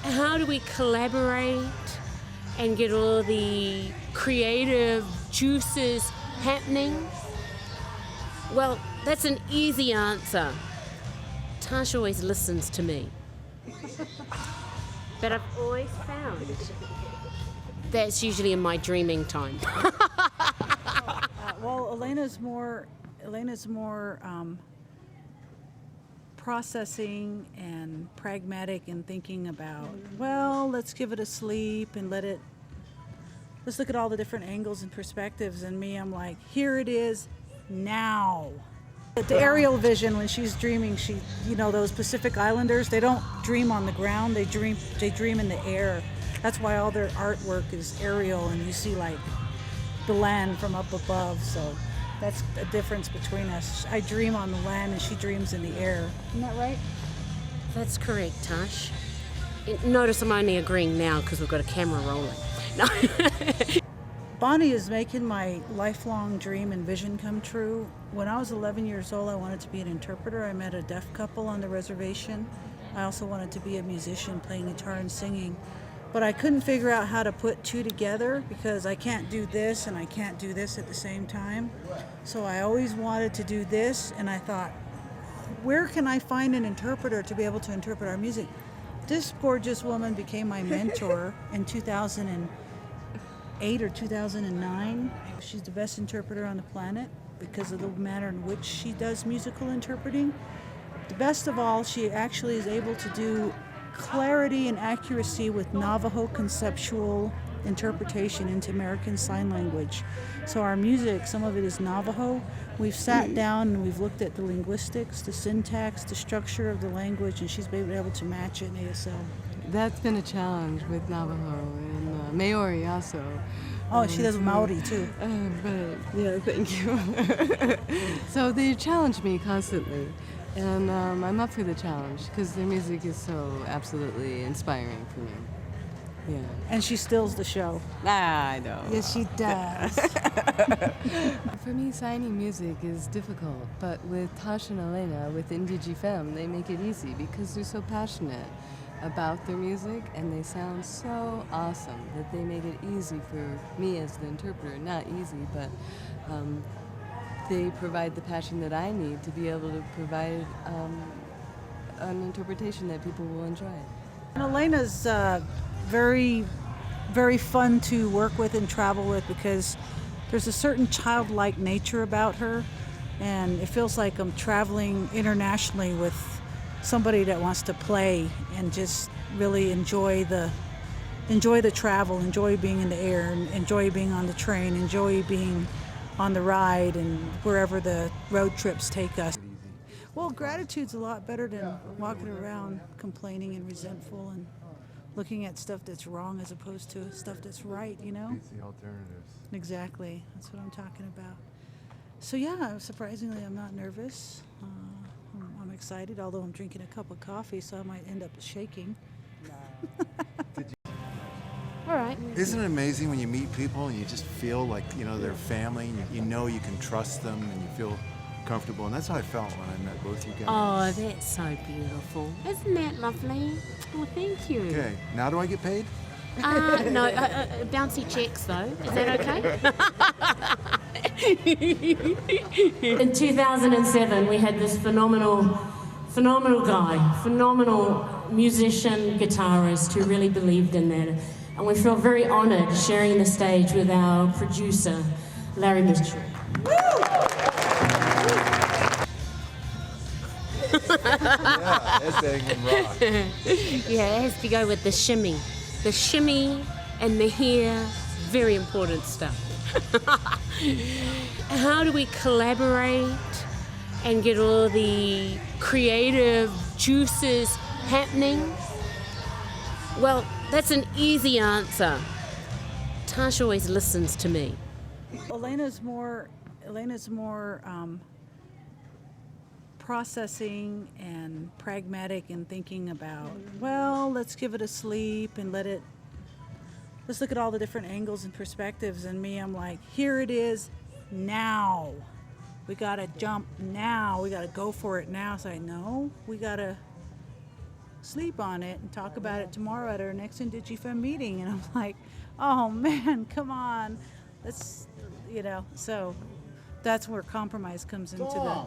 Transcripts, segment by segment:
how do we collaborate and get all the creative juices happening? Well, that's an easy answer. Tash always listens to me. But I've always found that's usually in my dreaming time. Well, Elena's more processing and pragmatic and thinking about, well, let's give it a sleep and let's look at all the different angles and perspectives. And me, I'm like, here it is now. The aerial vision when she's dreaming, those Pacific Islanders, they don't dream on the ground, they dream in the air. That's why all their artwork is aerial and you see like the land from up above. So that's the difference between us. I dream on the land and she dreams in the air. Isn't that right? That's correct, Tash. Notice I'm only agreeing now because we've got a camera rolling. No. Bonnie is making my lifelong dream and vision come true. When I was 11 years old, I wanted to be an interpreter. I met a deaf couple on the reservation. I also wanted to be a musician, playing guitar and singing. But I couldn't figure out how to put two together because I can't do this and I can't do this at the same time. So I always wanted to do this, and I thought, where can I find an interpreter to be able to interpret our music? This gorgeous woman became my mentor in 2008 or 2009. She's the best interpreter on the planet because of the manner in which she does musical interpreting. The best of all, she actually is able to do clarity and accuracy with Navajo conceptual interpretation into American Sign Language. So our music, some of it is Navajo. We've sat down and we've looked at the linguistics, the syntax, the structure of the language, and she's been able to match it in ASL. That's been a challenge with Navajo and Maori also. Oh, she does Maori too. But yeah, thank you. So they challenge me constantly. And I'm up for the challenge because their music is so absolutely inspiring for me. Yeah. And she steals the show. I know. Yes, she does. For me, signing music is difficult, but with Tash and Elena, with Indigie Femme, they make it easy because they're so passionate about their music and they sound so awesome that they make it easy for me as the interpreter. Not easy, but they provide the passion that I need to be able to provide an interpretation that people will enjoy. And Elena's very, very fun to work with and travel with because there's a certain childlike nature about her, and it feels like I'm traveling internationally with somebody that wants to play and just really enjoy the travel, enjoy being in the air, and enjoy being on the train, enjoy being on the ride and wherever the road trips take us. Well, gratitude's a lot better than walking around complaining and resentful and looking at stuff that's wrong as opposed to stuff that's right, It's the alternatives. Exactly. That's what I'm talking about. So yeah, surprisingly, I'm not nervous. I'm excited, although I'm drinking a cup of coffee, so I might end up shaking. All right. Isn't it amazing when you meet people and you just feel like, they're family and you can trust them and you feel comfortable? And that's how I felt when I met both you guys. Oh, that's so beautiful. Isn't that lovely? Oh, thank you. Okay, now do I get paid? No, bouncy checks though. Is that okay? In 2007, we had this phenomenal guy, phenomenal musician, guitarist who really believed in that. And we feel very honored sharing the stage with our producer, Larry Mitchell. Yeah, that's dang rock. Yeah, it has to go with the shimmy. The shimmy and the hair, very important stuff. How do we collaborate and get all the creative juices happening? Well, that's an easy answer. Tash always listens to me. Elena's more processing and pragmatic and thinking about, well, let's give it a sleep and let's look at all the different angles and perspectives. And me, I'm like, here it is now. We gotta jump now. We gotta go for it now. So I know we gotta sleep on it and talk about it tomorrow at our next Indigie Femme meeting. And I'm like, oh man, come on. That's, so that's where compromise comes into the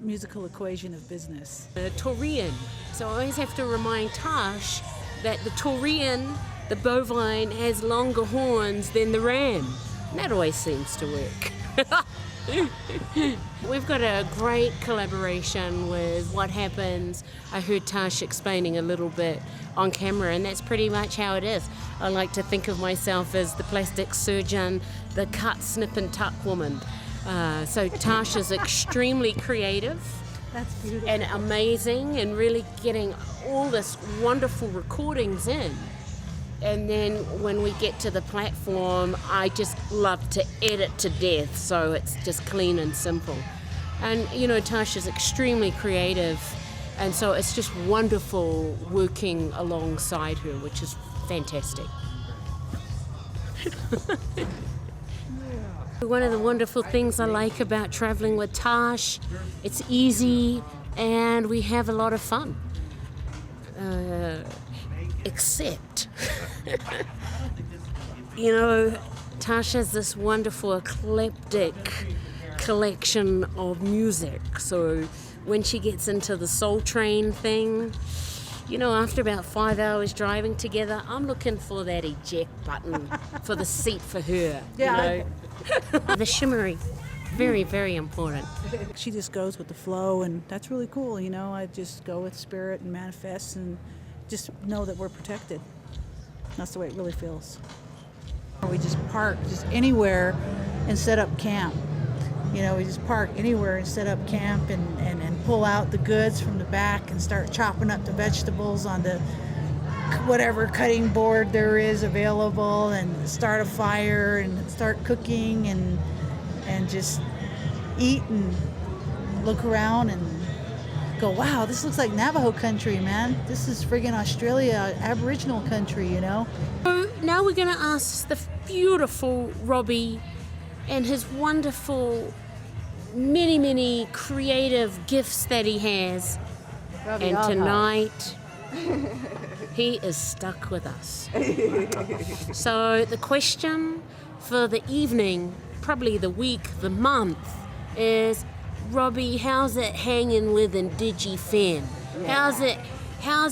musical equation of business. Taurian. So I always have to remind Tash that the Taurian, the bovine, has longer horns than the ram. And that always seems to work. We've got a great collaboration with What Happens. I heard Tash explaining a little bit on camera, and that's pretty much how it is. I like to think of myself as the plastic surgeon, the cut, snip and tuck woman. So Tash is extremely creative. That's beautiful. And amazing, and really getting all this wonderful recordings in. And then when we get to the platform, I just love to edit to death, so it's just clean and simple. And Tash is extremely creative, and so it's just wonderful working alongside her, which is fantastic. One of the wonderful things I like about traveling with Tash, it's easy and we have a lot of fun. Except, Tash has this wonderful eclectic collection of music. So when she gets into the Soul Train thing, after about 5 hours driving together, I'm looking for that eject button for the seat for her. Yeah. The shimmery, very, very important. She just goes with the flow, and that's really cool. I just go with spirit and manifest and just know that we're protected. That's the way it really feels. We just park just anywhere and set up camp. We just park anywhere and set up camp and pull out the goods from the back and start chopping up the vegetables on the whatever cutting board there is available, and start a fire and start cooking and just eat and look around and go, wow, this looks like Navajo country, man. This is friggin' Australia, Aboriginal country, So now we're going to ask the beautiful Robbie and his wonderful, many, many creative gifts that he has. Robbie And tonight, he is stuck with us. So the question for the evening, probably the week, the month, is, Robbie, how's it hanging with Indigie Femme? How's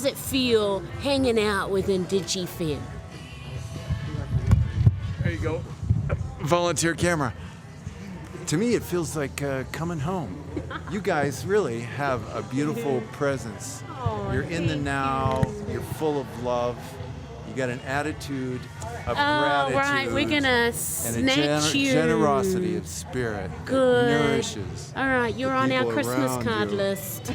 it feel hanging out with Indigie Femme? There you go. Volunteer camera. To me, it feels like coming home. You guys really have a beautiful presence. You're in the now. You're full of love. You got an attitude of gratitude. Right, we're gonna and snatch you. Generosity of spirit Good. that nourishes. All right, you're the on our people Christmas around card you. list.